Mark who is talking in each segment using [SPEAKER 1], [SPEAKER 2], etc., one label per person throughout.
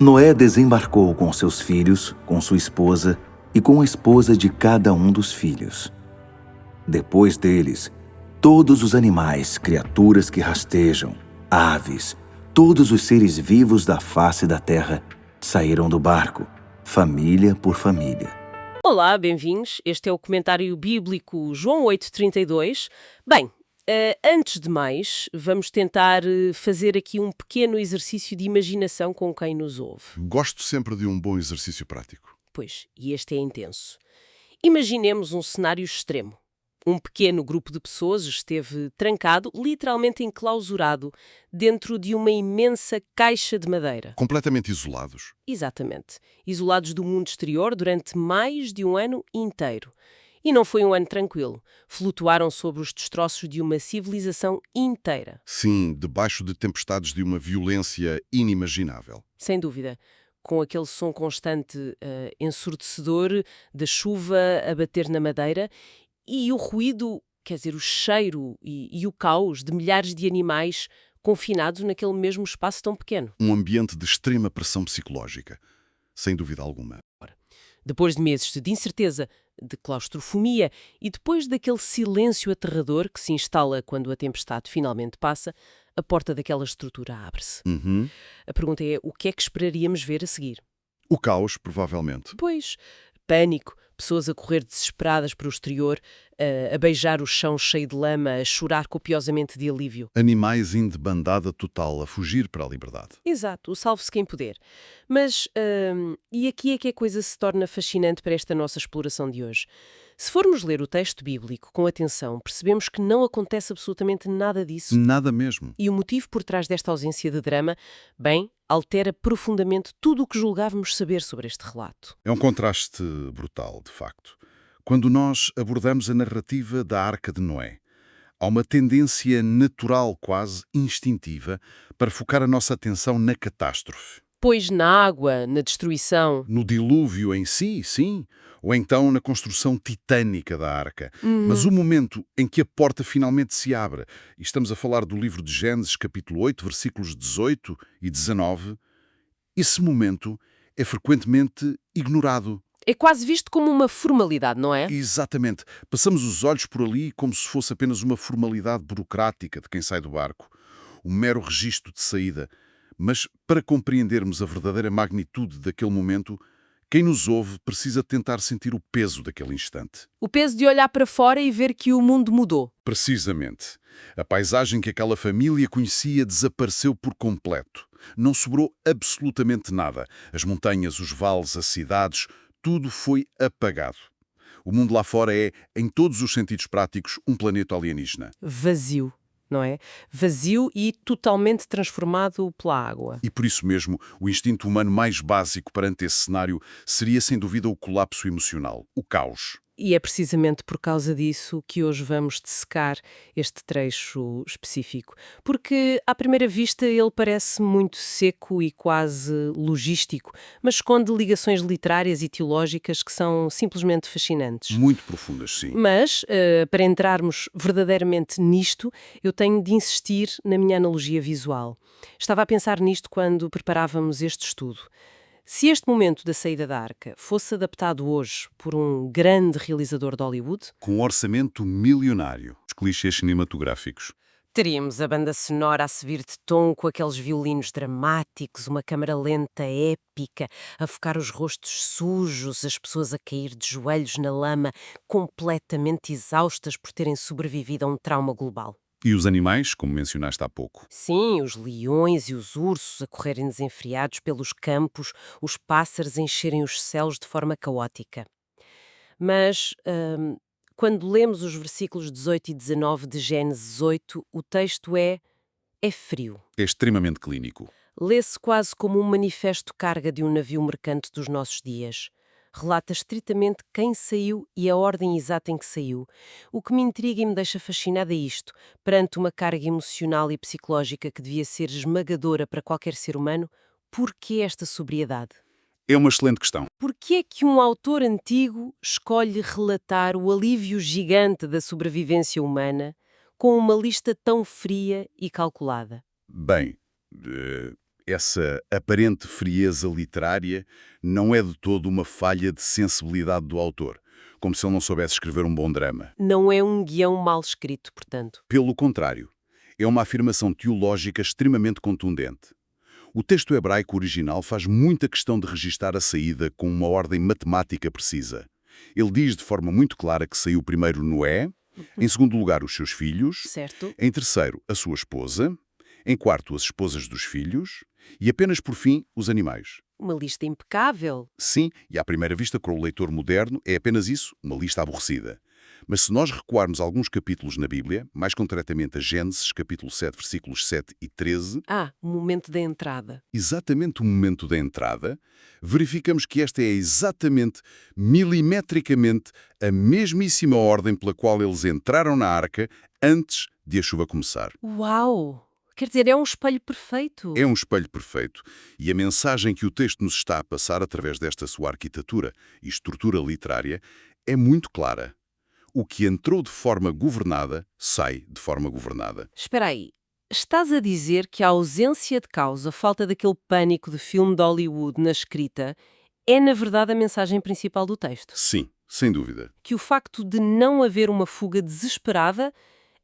[SPEAKER 1] Noé desembarcou com seus filhos, com sua esposa e com a esposa de cada um dos filhos. Depois deles, todos os animais, criaturas que rastejam, aves, todos os seres vivos da face da terra saíram do barco, família por família.
[SPEAKER 2] Olá, bem-vindos. Este é o comentário bíblico João 8:32. Bem, antes de mais, vamos tentar fazer aqui um pequeno exercício de imaginação com quem nos ouve.
[SPEAKER 3] Gosto sempre de um bom exercício prático.
[SPEAKER 2] Pois, e este é intenso. Imaginemos um cenário extremo. Um pequeno grupo de pessoas esteve trancado, literalmente enclausurado, dentro de uma imensa caixa de madeira.
[SPEAKER 3] Completamente isolados.
[SPEAKER 2] Exatamente. Isolados do mundo exterior durante mais de um ano inteiro. E não foi um ano tranquilo. Flutuaram sobre os destroços de uma civilização inteira.
[SPEAKER 3] Sim, debaixo de tempestades de uma violência inimaginável.
[SPEAKER 2] Sem dúvida. Com aquele som constante ensurdecedor da chuva a bater na madeira e o ruído, quer dizer, o cheiro e o caos de milhares de animais confinados naquele mesmo espaço tão pequeno.
[SPEAKER 3] Um ambiente de extrema pressão psicológica, sem dúvida alguma.
[SPEAKER 2] Depois de meses de incerteza, de claustrofobia e depois daquele silêncio aterrador que se instala quando a tempestade finalmente passa, a porta daquela estrutura abre-se. A pergunta é, o que é que esperaríamos ver a seguir?
[SPEAKER 3] O caos, provavelmente.
[SPEAKER 2] Pois, pânico, pessoas a correr desesperadas para o exterior, a beijar o chão cheio de lama, a chorar copiosamente de alívio.
[SPEAKER 3] Animais em debandada total, a fugir para a liberdade.
[SPEAKER 2] Exato, o salve-se quem puder. Mas, e aqui é que a coisa se torna fascinante para esta nossa exploração de hoje. Se formos ler o texto bíblico com atenção, percebemos que não acontece absolutamente nada disso.
[SPEAKER 3] Nada mesmo.
[SPEAKER 2] E o motivo por trás desta ausência de drama, bem, altera profundamente tudo o que julgávamos saber sobre este relato.
[SPEAKER 3] É um contraste brutal, de facto. Quando nós abordamos a narrativa da Arca de Noé, há uma tendência natural, quase instintiva, para focar a nossa atenção na catástrofe.
[SPEAKER 2] Pois na água, na destruição.
[SPEAKER 3] No dilúvio em si, sim, ou então na construção titânica da arca. Mas o momento em que a porta finalmente se abre, e estamos a falar do livro de Gênesis, capítulo 8, versículos 18 e 19, esse momento é frequentemente ignorado.
[SPEAKER 2] É quase visto como uma formalidade, não é?
[SPEAKER 3] Exatamente. Passamos os olhos por ali como se fosse apenas uma formalidade burocrática de quem sai do barco. Um mero registro de saída. Mas, para compreendermos a verdadeira magnitude daquele momento, quem nos ouve precisa tentar sentir o peso daquele instante.
[SPEAKER 2] O peso de olhar para fora e ver que o mundo mudou.
[SPEAKER 3] Precisamente. A paisagem que aquela família conhecia desapareceu por completo. Não sobrou absolutamente nada. As montanhas, os vales, as cidades, tudo foi apagado. O mundo lá fora é, em todos os sentidos práticos, um planeta alienígena.
[SPEAKER 2] Vazio, não é? Vazio e totalmente transformado pela água.
[SPEAKER 3] E por isso mesmo, o instinto humano mais básico perante esse cenário seria sem dúvida o colapso emocional, o caos.
[SPEAKER 2] E é precisamente por causa disso que hoje vamos dissecar este trecho específico. Porque, à primeira vista, ele parece muito seco e quase logístico, mas esconde ligações literárias e teológicas que são simplesmente fascinantes.
[SPEAKER 3] Muito profundas, sim.
[SPEAKER 2] Mas, para entrarmos verdadeiramente nisto, eu tenho de insistir na minha analogia visual. Estava a pensar nisto quando preparávamos este estudo. Se este momento da saída da arca fosse adaptado hoje por um grande realizador de Hollywood,
[SPEAKER 3] Com um orçamento milionário, os clichês cinematográficos.
[SPEAKER 2] teríamos a banda sonora a subir de tom com aqueles violinos dramáticos, uma câmara lenta épica, a focar os rostos sujos, as pessoas a cair de joelhos na lama, completamente exaustas por terem sobrevivido a um trauma global.
[SPEAKER 3] E os animais, como mencionaste há pouco.
[SPEAKER 2] Sim, os leões e os ursos a correrem desenfreados pelos campos, os pássaros a encherem os céus de forma caótica. Mas, quando lemos os versículos 18 e 19 de Gênesis 8, o texto é frio.
[SPEAKER 3] É extremamente clínico.
[SPEAKER 2] Lê-se quase como um manifesto carga de um navio mercante dos nossos dias. Relata estritamente quem saiu e a ordem exata em que saiu. O que me intriga e me deixa fascinada é isto. Perante uma carga emocional e psicológica que devia ser esmagadora para qualquer ser humano, por que esta sobriedade?
[SPEAKER 3] É uma excelente questão.
[SPEAKER 2] Por que é que um autor antigo escolhe relatar o alívio gigante da sobrevivência humana com uma lista tão fria e calculada?
[SPEAKER 3] Bem, Essa aparente frieza literária não é de todo uma falha de sensibilidade do autor, como se ele não soubesse escrever um bom drama.
[SPEAKER 2] Não é um guião mal escrito, portanto.
[SPEAKER 3] Pelo contrário, é uma afirmação teológica extremamente contundente. O texto hebraico original faz muita questão de registar a saída com uma ordem matemática precisa. Ele diz de forma muito clara que saiu primeiro Noé, em segundo lugar os seus filhos,
[SPEAKER 2] Certo?
[SPEAKER 3] em terceiro a sua esposa, em quarto as esposas dos filhos e apenas por fim os animais.
[SPEAKER 2] Uma lista impecável.
[SPEAKER 3] Sim, e à primeira vista, para o leitor moderno, é apenas isso, uma lista aborrecida. Mas se nós recuarmos alguns capítulos na Bíblia, mais concretamente a Gênesis, capítulo 7, versículos 7 e 13,
[SPEAKER 2] O momento da entrada.
[SPEAKER 3] exatamente o momento da entrada, verificamos que esta é exatamente, milimetricamente, a mesmíssima ordem pela qual eles entraram na arca antes de a chuva começar.
[SPEAKER 2] Uau! Quer dizer, é um espelho perfeito.
[SPEAKER 3] É um espelho perfeito, e a mensagem que o texto nos está a passar através desta sua arquitetura e estrutura literária é muito clara. O que entrou de forma governada, sai de forma governada.
[SPEAKER 2] Espera aí. Estás a dizer que a ausência de causa, a falta daquele pânico de filme de Hollywood na escrita, é na verdade a mensagem principal do texto?
[SPEAKER 3] Sim, sem dúvida.
[SPEAKER 2] Que o facto de não haver uma fuga desesperada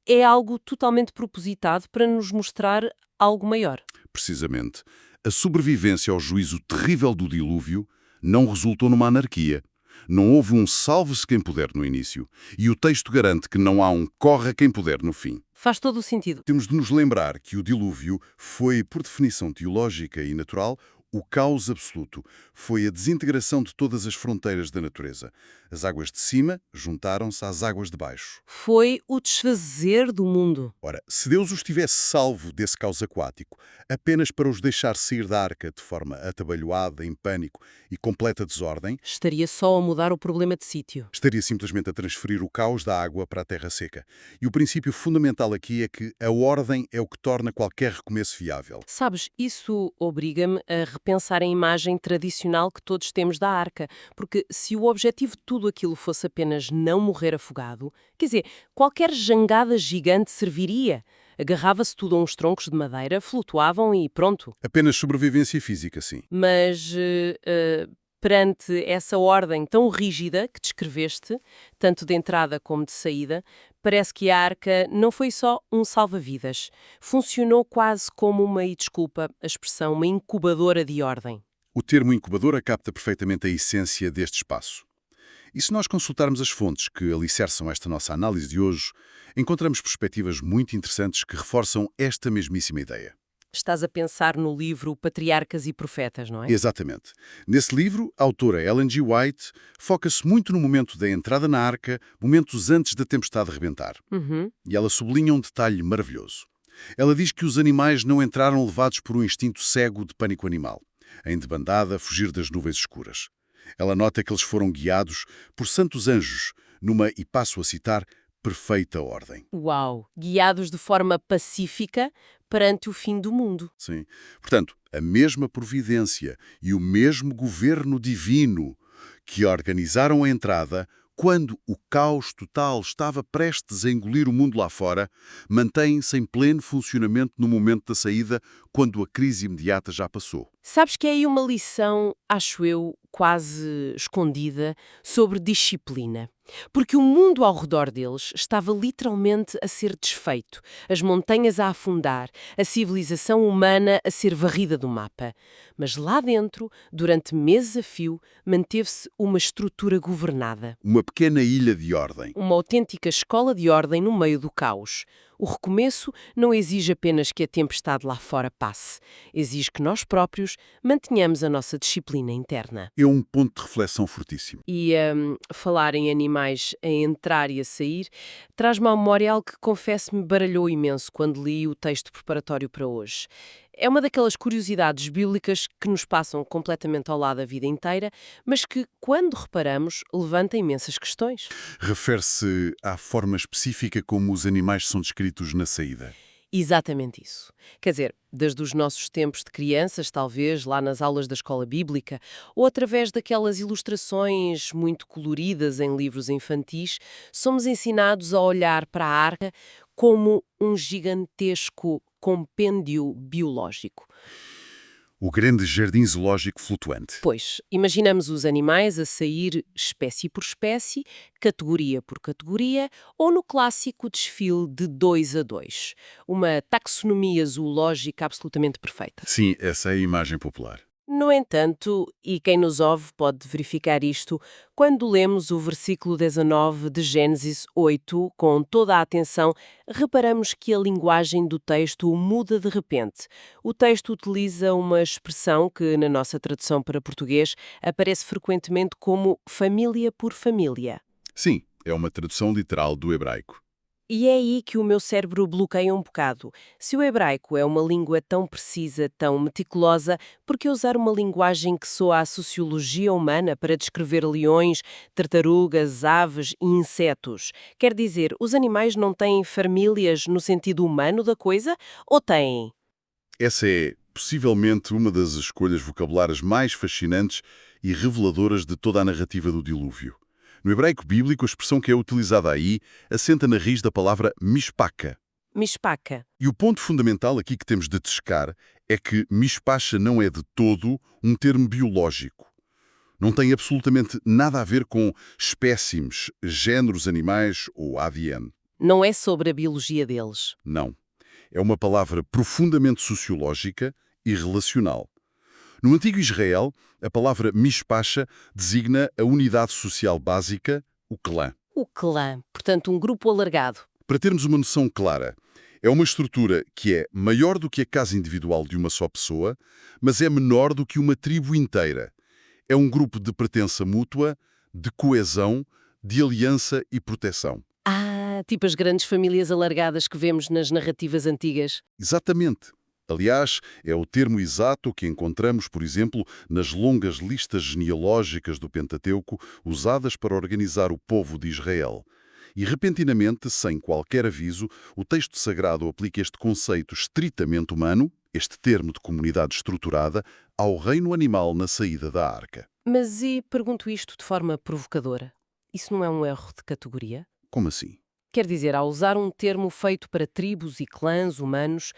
[SPEAKER 2] é algo totalmente propositado para nos mostrar algo maior.
[SPEAKER 3] Precisamente. A sobrevivência ao juízo terrível do dilúvio não resultou numa anarquia. Não houve um salve-se quem puder no início. E o texto garante que não há um corra quem puder no fim.
[SPEAKER 2] Faz todo o sentido.
[SPEAKER 3] Temos de nos lembrar que o dilúvio foi, por definição teológica e natural, o caos absoluto. Foi a desintegração de todas as fronteiras da natureza. As águas de cima juntaram-se às águas de baixo.
[SPEAKER 2] Foi o desfazer do mundo.
[SPEAKER 3] Ora, se Deus os tivesse salvo desse caos aquático, apenas para os deixar sair da arca de forma atabalhoada, em pânico e completa desordem,
[SPEAKER 2] Estaria só a mudar o problema de sítio.
[SPEAKER 3] estaria simplesmente a transferir o caos da água para a terra seca. E o princípio fundamental aqui é que a ordem é o que torna qualquer recomeço viável.
[SPEAKER 2] Sabes, isso obriga-me a repensar a imagem tradicional que todos temos da arca, porque se o objetivo de tudo aquilo fosse apenas não morrer afogado, quer dizer, qualquer jangada gigante serviria. Agarrava-se tudo a uns troncos de madeira, flutuavam e pronto.
[SPEAKER 3] Apenas sobrevivência física, sim.
[SPEAKER 2] Mas perante essa ordem tão rígida que descreveste, tanto de entrada como de saída, parece que a arca não foi só um salva-vidas. Funcionou quase como uma, e desculpa a expressão, uma incubadora de ordem.
[SPEAKER 3] O termo incubadora capta perfeitamente a essência deste espaço. E se nós consultarmos as fontes que alicerçam esta nossa análise de hoje, encontramos perspectivas muito interessantes que reforçam esta mesmíssima ideia.
[SPEAKER 2] Estás a pensar no livro Patriarcas e Profetas, não é?
[SPEAKER 3] Exatamente. Nesse livro, a autora Ellen G. White foca-se muito no momento da entrada na arca, momentos antes da tempestade rebentar. E ela sublinha um detalhe maravilhoso. Ela diz que os animais não entraram levados por um instinto cego de pânico animal, em debandada a fugir das nuvens escuras. Ela nota que eles foram guiados por santos anjos, numa, e passo a citar, perfeita ordem.
[SPEAKER 2] Uau! Guiados de forma pacífica perante o fim do mundo.
[SPEAKER 3] Sim. Portanto, a mesma providência e o mesmo governo divino que organizaram a entrada quando o caos total estava prestes a engolir o mundo lá fora, mantém-se em pleno funcionamento no momento da saída, quando a crise imediata já passou.
[SPEAKER 2] Sabes que é aí uma lição, acho eu, quase escondida, sobre disciplina. Porque o mundo ao redor deles estava literalmente a ser desfeito, as montanhas a afundar, a civilização humana a ser varrida do mapa. Mas lá dentro, durante meses a fio, manteve-se uma estrutura governada.
[SPEAKER 3] Uma pequena ilha de ordem.
[SPEAKER 2] Uma autêntica escola de ordem no meio do caos. O recomeço não exige apenas que a tempestade lá fora passe. Exige que nós próprios mantenhamos a nossa disciplina interna.
[SPEAKER 3] É um ponto de reflexão fortíssimo.
[SPEAKER 2] E falar em animais a entrar e a sair traz-me à memória algo que, confesso, me baralhou imenso quando li o texto preparatório para hoje. É uma daquelas curiosidades bíblicas que nos passam completamente ao lado a vida inteira, mas que, quando reparamos, levanta imensas questões.
[SPEAKER 3] Refere-se à forma específica como os animais são descritos na saída.
[SPEAKER 2] Exatamente isso. Quer dizer, desde os nossos tempos de crianças, talvez, lá nas aulas da escola bíblica, ou através daquelas ilustrações muito coloridas em livros infantis, somos ensinados a olhar para a arca como um gigantesco compêndio biológico.
[SPEAKER 3] O grande jardim zoológico flutuante.
[SPEAKER 2] Pois, imaginamos os animais a sair espécie por espécie, categoria por categoria, ou no clássico desfile de 2 a 2. Uma taxonomia zoológica absolutamente perfeita.
[SPEAKER 3] Sim, essa é a imagem popular.
[SPEAKER 2] No entanto, e quem nos ouve pode verificar isto, quando lemos o versículo 19 de Gênesis 8, com toda a atenção, reparamos que a linguagem do texto muda de repente. O texto utiliza uma expressão que, na nossa tradução para português, aparece frequentemente como família por família.
[SPEAKER 3] Sim, é uma tradução literal do hebraico.
[SPEAKER 2] E é aí que o meu cérebro bloqueia um bocado. Se o hebraico é uma língua tão precisa, tão meticulosa, por que usar uma linguagem que soa à sociologia humana para descrever leões, tartarugas, aves e insetos? Quer dizer, os animais não têm famílias no sentido humano da coisa? Ou têm?
[SPEAKER 3] Essa é, possivelmente, uma das escolhas vocabulárias mais fascinantes e reveladoras de toda a narrativa do dilúvio. No hebraico bíblico, a expressão que é utilizada aí assenta na raiz da palavra mishpaca.
[SPEAKER 2] Mishpaca.
[SPEAKER 3] E o ponto fundamental aqui que temos de descar é que mishpacha não é de todo um termo biológico. Não tem absolutamente nada a ver com espécimes, géneros animais ou ADN.
[SPEAKER 2] Não é sobre a biologia deles.
[SPEAKER 3] Não. É uma palavra profundamente sociológica e relacional. No antigo Israel, a palavra mishpacha designa a unidade social básica, o clã.
[SPEAKER 2] O clã, portanto, um grupo alargado.
[SPEAKER 3] Para termos uma noção clara, é uma estrutura que é maior do que a casa individual de uma só pessoa, mas é menor do que uma tribo inteira. É um grupo de pertença mútua, de coesão, de aliança e proteção.
[SPEAKER 2] Ah, tipo as grandes famílias alargadas que vemos nas narrativas antigas.
[SPEAKER 3] Exatamente. Aliás, é o termo exato que encontramos, por exemplo, nas longas listas genealógicas do Pentateuco usadas para organizar o povo de Israel. E, repentinamente, sem qualquer aviso, o texto sagrado aplica este conceito estritamente humano, este termo de comunidade estruturada, ao reino animal na saída da arca.
[SPEAKER 2] Mas e pergunto isto de forma provocadora. Isso não é um erro de categoria?
[SPEAKER 3] Como assim?
[SPEAKER 2] Quer dizer, ao usar um termo feito para tribos e clãs humanos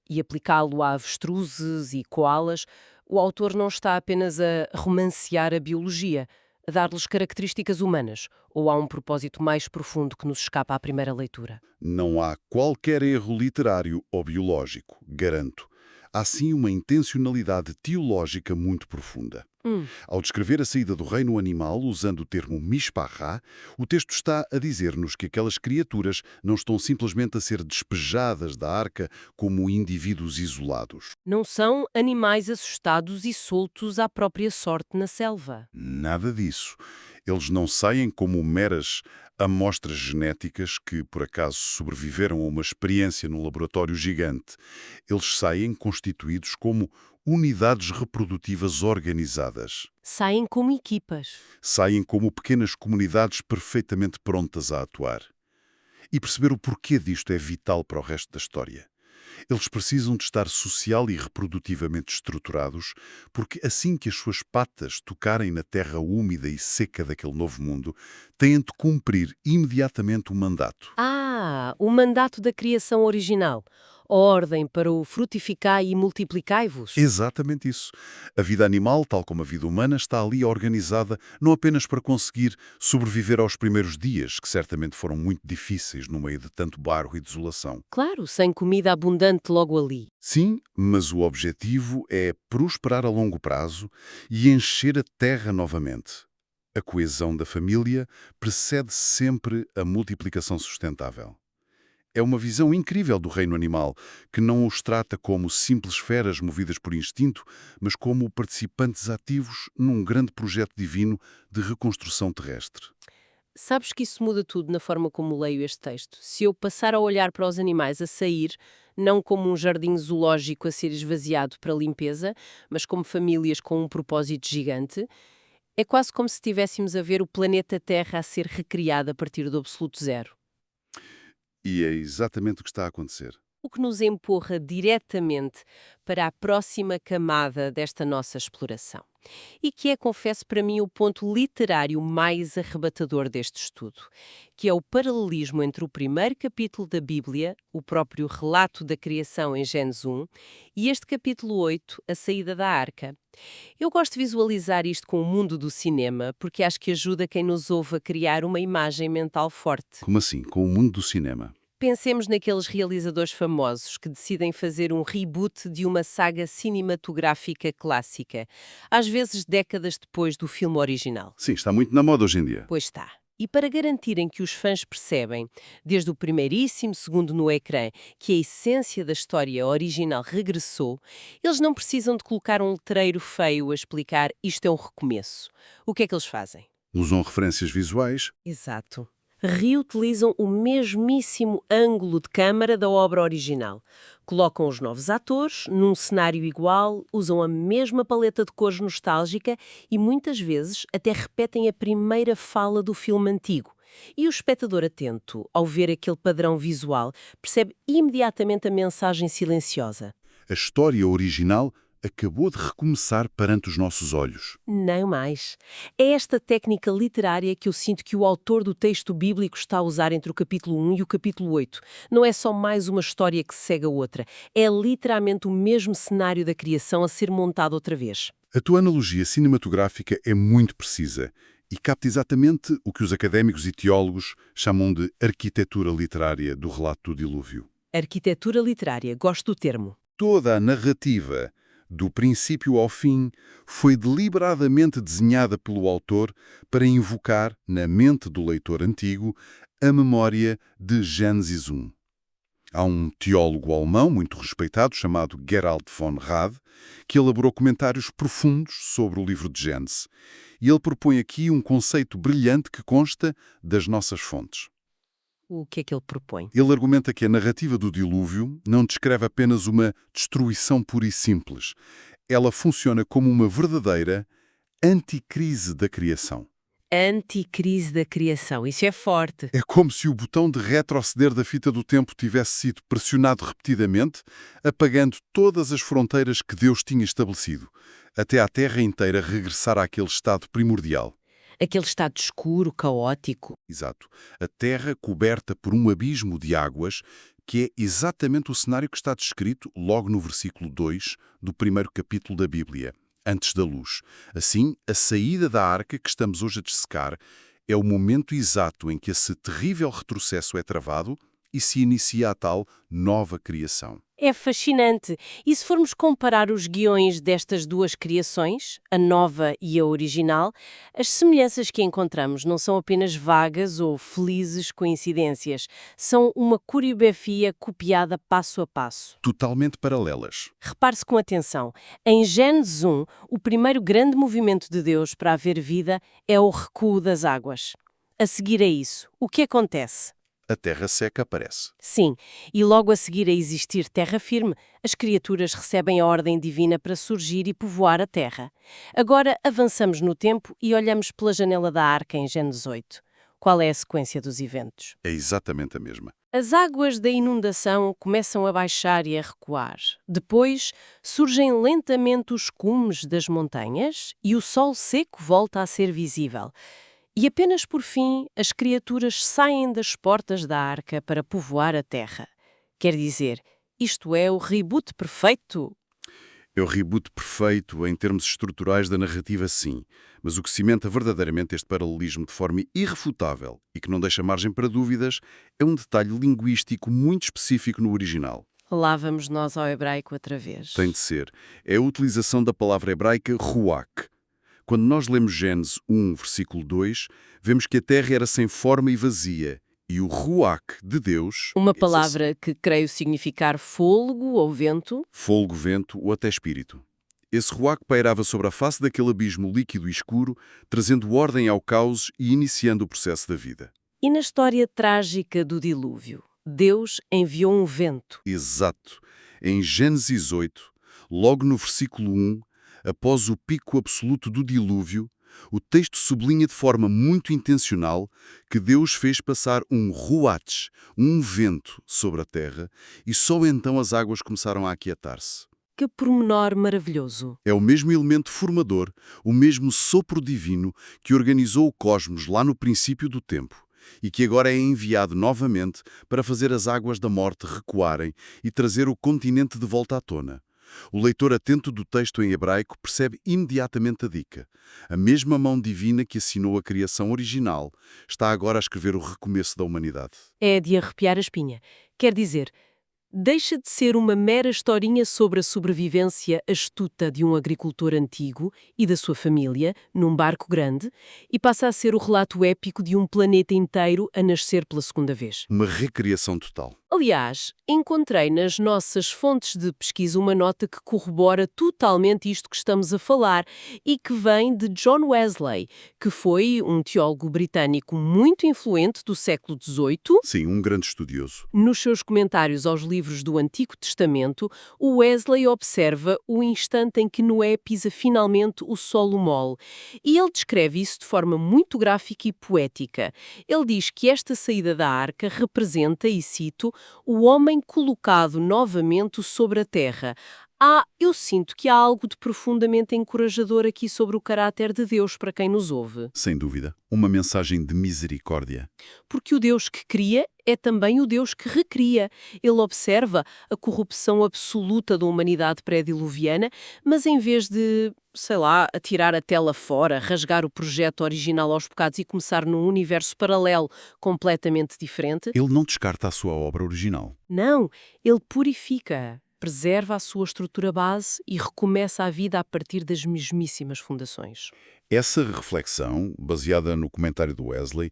[SPEAKER 2] e aplicá-lo a avestruzes e koalas, o autor não está apenas a romancear a biologia, a dar-lhes características humanas, ou há um propósito mais profundo que nos escapa à primeira leitura?
[SPEAKER 3] Não há qualquer erro literário ou biológico, garanto. Há sim uma intencionalidade teológica muito profunda. Ao descrever a saída do reino animal usando o termo mishpachá, o texto está a dizer-nos que aquelas criaturas não estão simplesmente a ser despejadas da arca como indivíduos isolados.
[SPEAKER 2] Não são animais assustados e soltos à própria sorte na selva.
[SPEAKER 3] Nada disso. Eles não saem como meras amostras genéticas que, por acaso, sobreviveram a uma experiência num laboratório gigante. Eles saem constituídos como unidades reprodutivas organizadas.
[SPEAKER 2] Saem como equipas.
[SPEAKER 3] Saem como pequenas comunidades perfeitamente prontas a atuar. E perceber o porquê disto é vital para o resto da história. Eles precisam de estar social e reprodutivamente estruturados, porque assim que as suas patas tocarem na terra úmida e seca daquele novo mundo, têm de cumprir imediatamente o mandato.
[SPEAKER 2] Ah, o mandato da criação original. A ordem para o frutificai e multiplicai-vos.
[SPEAKER 3] Exatamente isso. A vida animal, tal como a vida humana, está ali organizada não apenas para conseguir sobreviver aos primeiros dias, que certamente foram muito difíceis no meio de tanto barro e desolação.
[SPEAKER 2] Claro, sem comida abundante logo ali.
[SPEAKER 3] Sim, mas o objetivo é prosperar a longo prazo e encher a terra novamente. A coesão da família precede sempre a multiplicação sustentável. É uma visão incrível do reino animal, que não os trata como simples feras movidas por instinto, mas como participantes ativos num grande projeto divino de reconstrução terrestre.
[SPEAKER 2] Sabes que isso muda tudo na forma como leio este texto. Se eu passar a olhar para os animais a sair, não como um jardim zoológico a ser esvaziado para limpeza, mas como famílias com um propósito gigante, é quase como se estivéssemos a ver o planeta Terra a ser recriado a partir do absoluto zero.
[SPEAKER 3] E é exatamente o que está a acontecer.
[SPEAKER 2] o que nos empurra diretamente para a próxima camada desta nossa exploração. E que é, confesso, para mim o ponto literário mais arrebatador deste estudo, que é o paralelismo entre o primeiro capítulo da Bíblia, o próprio relato da criação em Gênesis 1, e este capítulo 8, a saída da arca. Eu gosto de visualizar isto com o mundo do cinema, porque acho que ajuda quem nos ouve a criar uma imagem mental forte.
[SPEAKER 3] Como assim? Com o mundo do cinema?
[SPEAKER 2] Pensemos naqueles realizadores famosos que decidem fazer um reboot de uma saga cinematográfica clássica, às vezes décadas depois do filme original.
[SPEAKER 3] Sim, está muito na moda hoje em dia.
[SPEAKER 2] Pois está. E para garantirem que os fãs percebem, desde o primeiríssimo segundo no ecrã, que a essência da história original regressou, eles não precisam de colocar um letreiro feio a explicar isto é um recomeço. O que é que eles fazem?
[SPEAKER 3] Usam referências visuais.
[SPEAKER 2] Exato. Reutilizam o mesmíssimo ângulo de câmara da obra original. Colocam os novos atores num cenário igual, usam a mesma paleta de cores nostálgica e muitas vezes até repetem a primeira fala do filme antigo. E o espectador atento, ao ver aquele padrão visual, percebe imediatamente a mensagem silenciosa.
[SPEAKER 3] A história original acabou de recomeçar perante os nossos olhos.
[SPEAKER 2] Não mais. É esta técnica literária que eu sinto que o autor do texto bíblico está a usar entre o capítulo 1 e o capítulo 8. Não é só mais uma história que segue a outra. É literalmente o mesmo cenário da criação a ser montado outra vez.
[SPEAKER 3] A tua analogia cinematográfica é muito precisa e capta exatamente o que os académicos e teólogos chamam de arquitetura literária do relato do dilúvio.
[SPEAKER 2] Arquitetura literária, gosto do termo.
[SPEAKER 3] Toda a narrativa, do princípio ao fim, foi deliberadamente desenhada pelo autor para invocar, na mente do leitor antigo, a memória de Gênesis 1. Há um teólogo alemão muito respeitado, chamado Gerald von Rad, que elaborou comentários profundos sobre o livro de Gênesis. E ele propõe aqui um conceito brilhante que consta das nossas fontes.
[SPEAKER 2] O que é que ele propõe?
[SPEAKER 3] Ele argumenta que a narrativa do dilúvio não descreve apenas uma destruição pura e simples. Ela funciona como uma verdadeira anticrise da criação.
[SPEAKER 2] Anticrise da criação, isso é forte.
[SPEAKER 3] É como se o botão de retroceder da fita do tempo tivesse sido pressionado repetidamente, apagando todas as fronteiras que Deus tinha estabelecido, até a Terra inteira regressar àquele estado primordial.
[SPEAKER 2] Aquele estado escuro, caótico.
[SPEAKER 3] Exato. A Terra coberta por um abismo de águas, que é exatamente o cenário que está descrito logo no versículo 2 do primeiro capítulo da Bíblia, antes da luz. Assim, a saída da arca que estamos hoje a dissecar é o momento exato em que esse terrível retrocesso é travado e se inicia a tal nova criação.
[SPEAKER 2] É fascinante. E se formos comparar os guiões destas duas criações, a nova e a original, as semelhanças que encontramos não são apenas vagas ou felizes coincidências. São uma coreografia copiada passo a passo.
[SPEAKER 3] Totalmente paralelas.
[SPEAKER 2] Repare-se com atenção. Em Gênesis 1, o primeiro grande movimento de Deus para haver vida é o recuo das águas. A seguir a isso, o que acontece?
[SPEAKER 3] A terra seca aparece.
[SPEAKER 2] Sim, e logo a seguir a existir terra firme, as criaturas recebem a ordem divina para surgir e povoar a terra. Agora avançamos no tempo e olhamos pela janela da arca em Gênesis 8. Qual é a sequência dos eventos?
[SPEAKER 3] É exatamente a mesma.
[SPEAKER 2] As águas da inundação começam a baixar e a recuar. Depois surgem lentamente os cumes das montanhas e o sol seco volta a ser visível. E apenas por fim, as criaturas saem das portas da arca para povoar a terra. Quer dizer, isto é o reboot perfeito?
[SPEAKER 3] É o reboot perfeito em termos estruturais da narrativa, sim. Mas o que cimenta verdadeiramente este paralelismo de forma irrefutável e que não deixa margem para dúvidas é um detalhe linguístico muito específico no original.
[SPEAKER 2] Lá vamos nós ao hebraico outra vez.
[SPEAKER 3] Tem de ser. É a utilização da palavra hebraica ruach. Quando nós lemos Gênesis 1, versículo 2, vemos que a terra era sem forma e vazia, e o ruach de Deus...
[SPEAKER 2] Uma palavra que creio significar fôlego ou vento.
[SPEAKER 3] Fôlego, vento ou até espírito. Esse ruach pairava sobre a face daquele abismo líquido e escuro, trazendo ordem ao caos e iniciando o processo da vida.
[SPEAKER 2] E na história trágica do dilúvio, Deus enviou um vento.
[SPEAKER 3] Exato. Em Gênesis 8, logo no versículo 1, após o pico absoluto do dilúvio, O texto sublinha de forma muito intencional que Deus fez passar um ruach, um vento, sobre a terra, e só então as águas começaram a aquietar-se.
[SPEAKER 2] Que pormenor maravilhoso.
[SPEAKER 3] É o mesmo elemento formador, o mesmo sopro divino que organizou o cosmos lá no princípio do tempo e que agora é enviado novamente para fazer as águas da morte recuarem e trazer o continente de volta à tona. O leitor atento do texto em hebraico percebe imediatamente a dica. A mesma mão divina que assinou a criação original está agora a escrever o recomeço da humanidade.
[SPEAKER 2] É de arrepiar a espinha. Quer dizer, deixa de ser uma mera historinha sobre a sobrevivência astuta de um agricultor antigo e da sua família, num barco grande, e passa a ser o relato épico de um planeta inteiro a nascer pela segunda vez.
[SPEAKER 3] Uma recriação total.
[SPEAKER 2] Aliás, encontrei nas nossas fontes de pesquisa uma nota que corrobora totalmente isto que estamos a falar e que vem de John Wesley, que foi um teólogo britânico muito influente do século XVIII.
[SPEAKER 3] Sim, um grande estudioso.
[SPEAKER 2] Nos seus comentários aos livros do Antigo Testamento, o Wesley observa o instante em que Noé pisa finalmente o solo mole. E ele descreve isso de forma muito gráfica e poética. Ele diz que esta saída da arca representa, e cito, o homem colocado novamente sobre a terra. Eu sinto que há algo de profundamente encorajador aqui sobre o caráter de Deus para quem nos ouve.
[SPEAKER 3] Sem dúvida. Uma mensagem de misericórdia.
[SPEAKER 2] Porque o Deus que cria é também o Deus que recria. Ele observa a corrupção absoluta da humanidade pré-diluviana, mas em vez de, sei lá, atirar a tela fora, rasgar o projeto original aos bocados e começar num universo paralelo completamente diferente,
[SPEAKER 3] Ele não descarta a sua obra original.
[SPEAKER 2] não, ele purifica, preserva a sua estrutura base e recomeça a vida a partir das mesmíssimas fundações.
[SPEAKER 3] Essa reflexão, baseada no comentário do Wesley,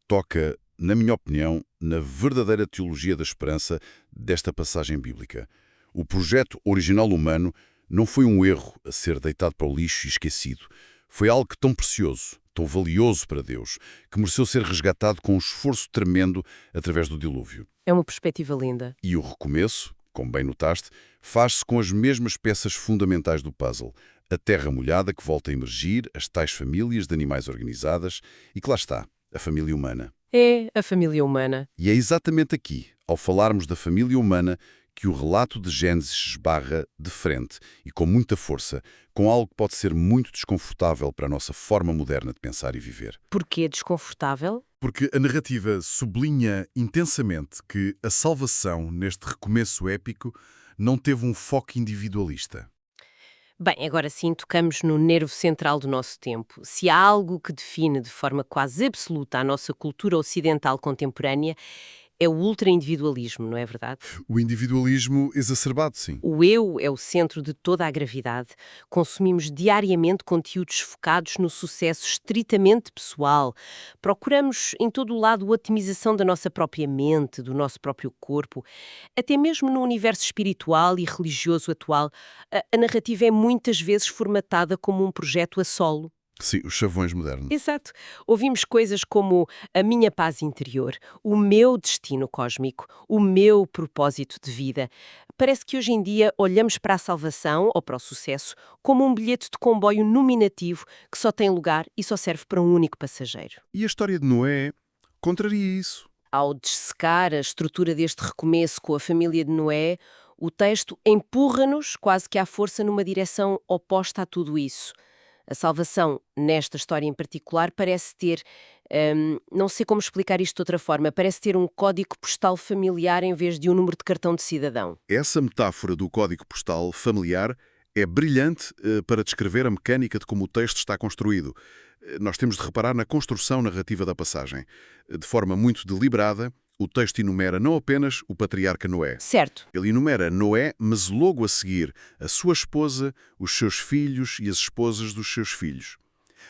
[SPEAKER 3] toca, na minha opinião, na verdadeira teologia da esperança desta passagem bíblica. O projeto original humano não foi um erro a ser deitado para o lixo e esquecido. Foi algo tão precioso, tão valioso para Deus, que mereceu ser resgatado com um esforço tremendo através do dilúvio.
[SPEAKER 2] É uma perspectiva linda.
[SPEAKER 3] E o recomeço, como bem notaste, faz-se com as mesmas peças fundamentais do puzzle. A terra molhada que volta a emergir, as tais famílias de animais organizadas e que lá está, a família humana.
[SPEAKER 2] É a família humana.
[SPEAKER 3] E é exatamente aqui, ao falarmos da família humana, que o relato de Gênesis esbarra de frente e com muita força, com algo que pode ser muito desconfortável para a nossa forma moderna de pensar e viver.
[SPEAKER 2] Porquê desconfortável?
[SPEAKER 4] Porque a narrativa sublinha intensamente que a salvação, neste recomeço épico, não teve um foco individualista.
[SPEAKER 2] Bem, agora sim tocamos no nervo central do nosso tempo. Se há algo que define de forma quase absoluta a nossa cultura ocidental contemporânea, é o ultra-individualismo, não é verdade?
[SPEAKER 4] O individualismo exacerbado, sim.
[SPEAKER 2] O eu é o centro de toda a gravidade. Consumimos diariamente conteúdos focados no sucesso estritamente pessoal. Procuramos em todo o lado a otimização da nossa própria mente, do nosso próprio corpo. Até mesmo no universo espiritual e religioso atual, a narrativa é muitas vezes formatada como um projeto a solo.
[SPEAKER 4] Sim, os chavões modernos.
[SPEAKER 2] Exato. Ouvimos coisas como a minha paz interior, o meu destino cósmico, o meu propósito de vida. Parece que hoje em dia olhamos para a salvação ou para o sucesso como um bilhete de comboio nominativo que só tem lugar e só serve para um único passageiro.
[SPEAKER 4] E a história de Noé contraria isso.
[SPEAKER 2] Ao dessecar a estrutura deste recomeço com a família de Noé, o texto empurra-nos quase que à força numa direção oposta a tudo isso. A salvação, nesta história em particular, parece ter, não sei como explicar isto de outra forma, parece ter um código postal familiar em vez de um número de cartão de cidadão.
[SPEAKER 4] Essa metáfora do código postal familiar é brilhante para descrever a mecânica de como o texto está construído. Nós temos de reparar na construção narrativa da passagem. De forma muito deliberada, o texto enumera não apenas o patriarca Noé.
[SPEAKER 2] Certo.
[SPEAKER 4] Ele enumera Noé, mas logo a seguir a sua esposa, os seus filhos e as esposas dos seus filhos.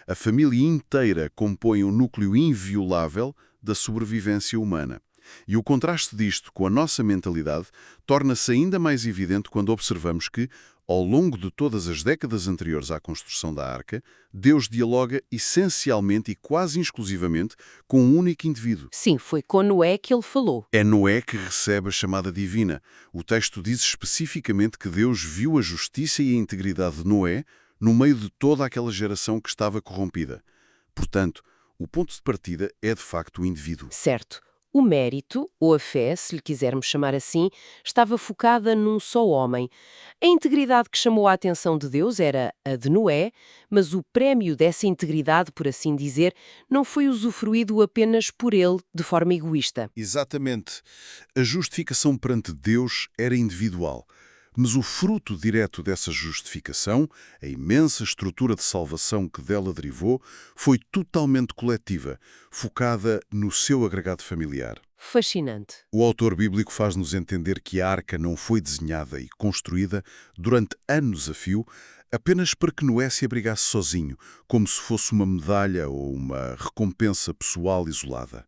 [SPEAKER 4] A família inteira compõe um núcleo inviolável da sobrevivência humana. E o contraste disto com a nossa mentalidade torna-se ainda mais evidente quando observamos que, ao longo de todas as décadas anteriores à construção da Arca, Deus dialoga essencialmente e quase exclusivamente com um único indivíduo.
[SPEAKER 2] Sim, foi com Noé que ele falou.
[SPEAKER 4] É Noé que recebe a chamada divina. O texto diz especificamente que Deus viu a justiça e a integridade de Noé no meio de toda aquela geração que estava corrompida. Portanto, o ponto de partida é de facto o indivíduo.
[SPEAKER 2] Certo. O mérito, ou a fé, se lhe quisermos chamar assim, estava focada num só homem. A integridade que chamou a atenção de Deus era a de Noé, mas o prémio dessa integridade, por assim dizer, não foi usufruído apenas por ele, de forma egoísta.
[SPEAKER 4] Exatamente. A justificação perante Deus era individual. Mas o fruto direto dessa justificação, a imensa estrutura de salvação que dela derivou, foi totalmente coletiva, focada no seu agregado familiar.
[SPEAKER 2] Fascinante.
[SPEAKER 4] O autor bíblico faz-nos entender que a arca não foi desenhada e construída durante anos a fio apenas para que Noé se abrigasse sozinho, como se fosse uma medalha ou uma recompensa pessoal isolada.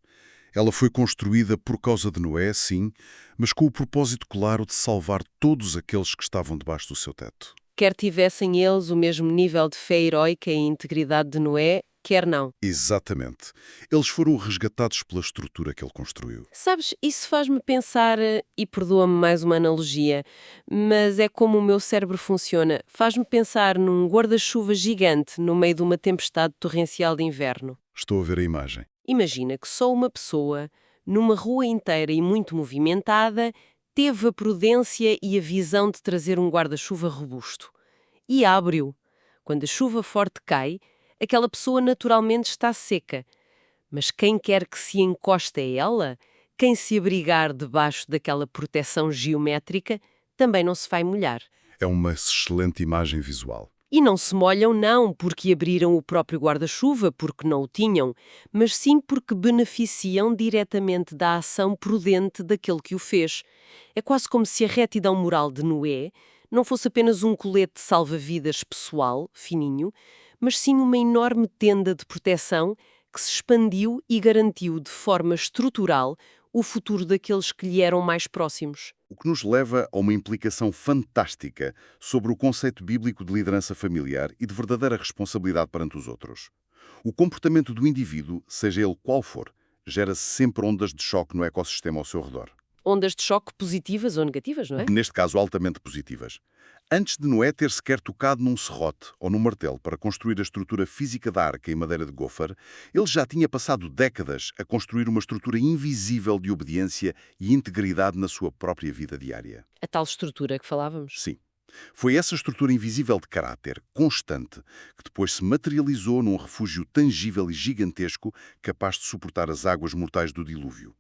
[SPEAKER 4] Ela foi construída por causa de Noé, sim, mas com o propósito claro de salvar todos aqueles que estavam debaixo do seu teto.
[SPEAKER 2] Quer tivessem eles o mesmo nível de fé heroica e integridade de Noé, quer não.
[SPEAKER 4] Exatamente. Eles foram resgatados pela estrutura que ele construiu.
[SPEAKER 2] Sabes, isso faz-me pensar, e perdoa-me mais uma analogia, mas é como o meu cérebro funciona. Faz-me pensar num guarda-chuva gigante no meio de uma tempestade torrencial de inverno.
[SPEAKER 4] Estou a ver a imagem.
[SPEAKER 2] Imagina que só uma pessoa, numa rua inteira e muito movimentada, teve a prudência e a visão de trazer um guarda-chuva robusto. E abre-o. Quando a chuva forte cai, aquela pessoa naturalmente está seca. Mas quem quer que se encoste a ela, quem se abrigar debaixo daquela proteção geométrica, também não se vai molhar.
[SPEAKER 4] É uma excelente imagem visual.
[SPEAKER 2] E não se molham não porque abriram o próprio guarda-chuva, porque não o tinham, mas sim porque beneficiam diretamente da ação prudente daquele que o fez. É quase como se a retidão moral de Noé não fosse apenas um colete salva-vidas pessoal, fininho, mas sim uma enorme tenda de proteção que se expandiu e garantiu de forma estrutural o futuro daqueles que lhe eram mais próximos.
[SPEAKER 4] O que nos leva a uma implicação fantástica sobre o conceito bíblico de liderança familiar e de verdadeira responsabilidade perante os outros. O comportamento do indivíduo, seja ele qual for, gera sempre ondas de choque no ecossistema ao seu redor.
[SPEAKER 2] Ondas de choque positivas ou negativas, não é?
[SPEAKER 4] Neste caso, altamente positivas. Antes de Noé ter sequer tocado num serrote ou num martelo para construir a estrutura física da arca em madeira de gôfar, ele já tinha passado décadas a construir uma estrutura invisível de obediência e integridade na sua própria vida diária.
[SPEAKER 2] A tal estrutura que falávamos.
[SPEAKER 4] Sim. Foi essa estrutura invisível de caráter, constante, que depois se materializou num refúgio tangível e gigantesco capaz de suportar as águas mortais do dilúvio.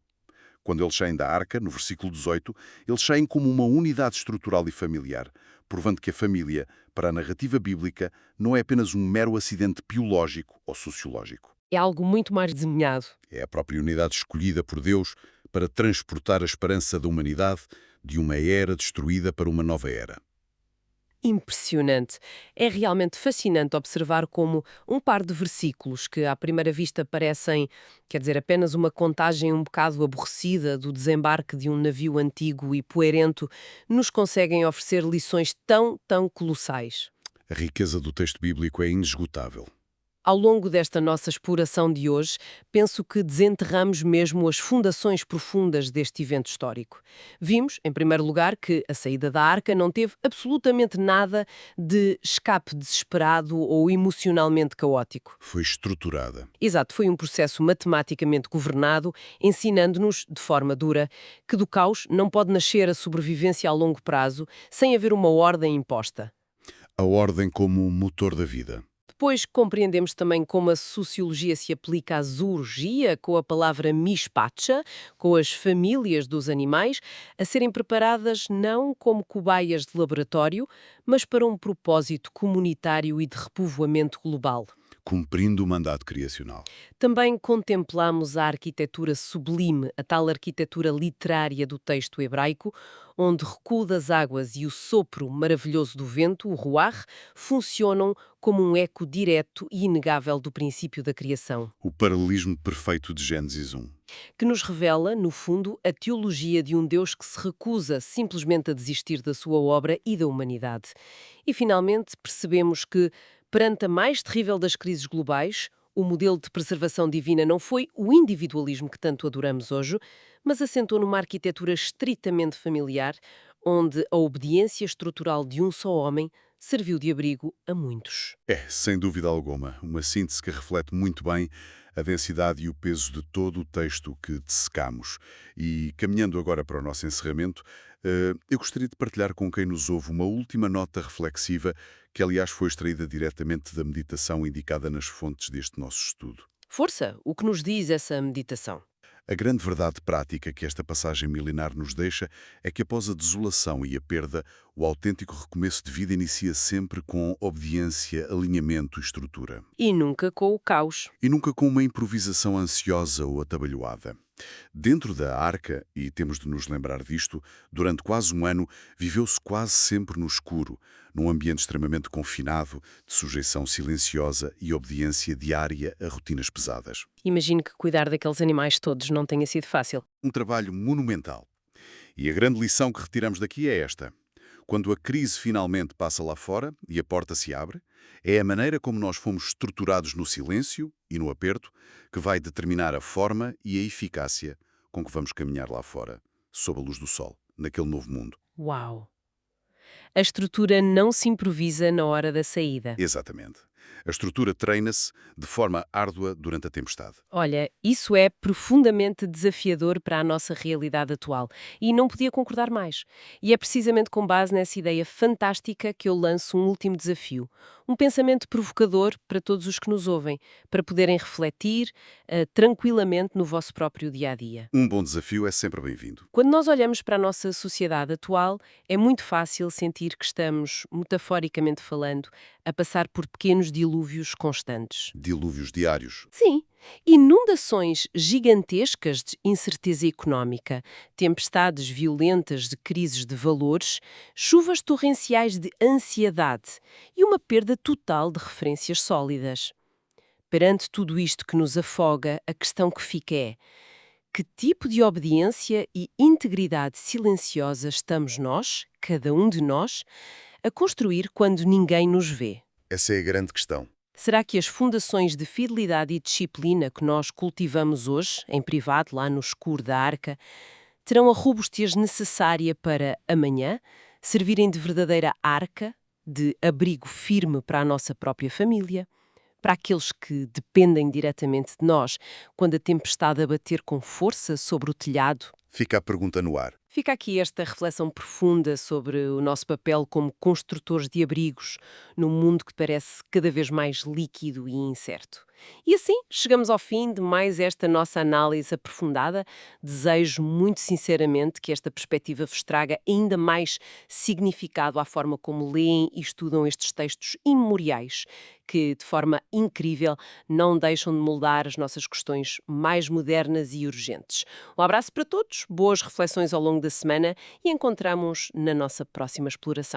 [SPEAKER 4] Quando eles saem da arca, no versículo 18, eles saem como uma unidade estrutural e familiar, provando que a família, para a narrativa bíblica, não é apenas um mero acidente biológico ou sociológico.
[SPEAKER 2] É algo muito mais desenhado.
[SPEAKER 4] É a própria unidade escolhida por Deus para transportar a esperança da humanidade de uma era destruída para uma nova era.
[SPEAKER 2] Impressionante. É realmente fascinante observar como um par de versículos que à primeira vista parecem, quer dizer, apenas uma contagem um bocado aborrecida do desembarque de um navio antigo e poeirento, nos conseguem oferecer lições tão colossais.
[SPEAKER 4] A riqueza do texto bíblico é inesgotável.
[SPEAKER 2] Ao longo desta nossa exploração de hoje, penso que desenterramos mesmo as fundações profundas deste evento histórico. Vimos, em primeiro lugar, que a saída da arca não teve absolutamente nada de escape desesperado ou emocionalmente caótico.
[SPEAKER 4] Foi estruturada.
[SPEAKER 2] Exato, foi um processo matematicamente governado, ensinando-nos, de forma dura, que do caos não pode nascer a sobrevivência a longo prazo sem haver uma ordem imposta.
[SPEAKER 4] A ordem como o motor da vida.
[SPEAKER 2] Depois compreendemos também como a sociologia se aplica à zoologia, com a palavra mishpacha, com as famílias dos animais, a serem preparadas não como cobaias de laboratório, mas para um propósito comunitário e de repovoamento global.
[SPEAKER 4] Cumprindo o mandato criacional.
[SPEAKER 2] Também contemplamos a arquitetura sublime, a tal arquitetura literária do texto hebraico, onde o recuo das águas e o sopro maravilhoso do vento, o ruach, funcionam como um eco direto e inegável do princípio da criação.
[SPEAKER 4] O paralelismo perfeito de Gênesis 1.
[SPEAKER 2] Que nos revela, no fundo, a teologia de um Deus que se recusa simplesmente a desistir da sua obra e da humanidade. E, finalmente, percebemos que, perante a mais terrível das crises globais, o modelo de preservação divina não foi o individualismo que tanto adoramos hoje, mas assentou numa arquitetura estritamente familiar, onde a obediência estrutural de um só homem serviu de abrigo a muitos.
[SPEAKER 4] É, sem dúvida alguma, uma síntese que reflete muito bem a densidade e o peso de todo o texto que dissecamos. E, caminhando agora para o nosso encerramento, eu gostaria de partilhar com quem nos ouve uma última nota reflexiva que, aliás, foi extraída diretamente da meditação indicada nas fontes deste nosso estudo.
[SPEAKER 2] Força, o que nos diz essa meditação?
[SPEAKER 4] A grande verdade prática que esta passagem milenar nos deixa é que após a desolação e a perda, o autêntico recomeço de vida inicia sempre com obediência, alinhamento e estrutura.
[SPEAKER 2] E nunca com o caos.
[SPEAKER 4] E nunca com uma improvisação ansiosa ou atabalhoada. Dentro da arca, e temos de nos lembrar disto, durante quase um ano viveu-se quase sempre no escuro, num ambiente extremamente confinado, de sujeição silenciosa e obediência diária a rotinas pesadas.
[SPEAKER 2] Imagino que cuidar daqueles animais todos não tenha sido fácil.
[SPEAKER 4] Um trabalho monumental. E a grande lição que retiramos daqui é esta. Quando a crise finalmente passa lá fora e a porta se abre, é a maneira como nós fomos estruturados no silêncio e no aperto que vai determinar a forma e a eficácia com que vamos caminhar lá fora, sob a luz do sol, naquele novo mundo.
[SPEAKER 2] Uau! A estrutura não se improvisa na hora da saída.
[SPEAKER 4] Exatamente. A estrutura treina-se de forma árdua durante a tempestade.
[SPEAKER 2] Olha, isso é profundamente desafiador para a nossa realidade atual e não podia concordar mais. E é precisamente com base nessa ideia fantástica que eu lanço um último desafio. Um pensamento provocador para todos os que nos ouvem, para poderem refletir tranquilamente no vosso próprio dia-a-dia.
[SPEAKER 4] Um bom desafio é sempre bem-vindo.
[SPEAKER 2] Quando nós olhamos para a nossa sociedade atual, é muito fácil sentir que estamos, metaforicamente falando, a passar por pequenos dilúvios constantes.
[SPEAKER 4] Dilúvios diários.
[SPEAKER 2] Sim, inundações gigantescas de incerteza económica, tempestades violentas de crises de valores, chuvas torrenciais de ansiedade e uma perda total de referências sólidas. Perante tudo isto que nos afoga, a questão que fica é: que tipo de obediência e integridade silenciosa estamos nós, cada um de nós, a construir quando ninguém nos vê?
[SPEAKER 4] Essa é a grande questão.
[SPEAKER 2] Será que as fundações de fidelidade e disciplina que nós cultivamos hoje, em privado, lá no escuro da arca, terão a robustez necessária para, amanhã, servirem de verdadeira arca, de abrigo firme para a nossa própria família, para aqueles que dependem diretamente de nós, quando a tempestade abater com força sobre o telhado?
[SPEAKER 4] Fica a pergunta no ar.
[SPEAKER 2] Fica aqui esta reflexão profunda sobre o nosso papel como construtores de abrigos num mundo que parece cada vez mais líquido e incerto. E assim chegamos ao fim de mais esta nossa análise aprofundada. Desejo muito sinceramente que esta perspectiva vos traga ainda mais significado à forma como leem e estudam estes textos imemoriais, que de forma incrível não deixam de moldar as nossas questões mais modernas e urgentes. Um abraço para todos, boas reflexões ao longo da semana e encontramos-nos na nossa próxima exploração.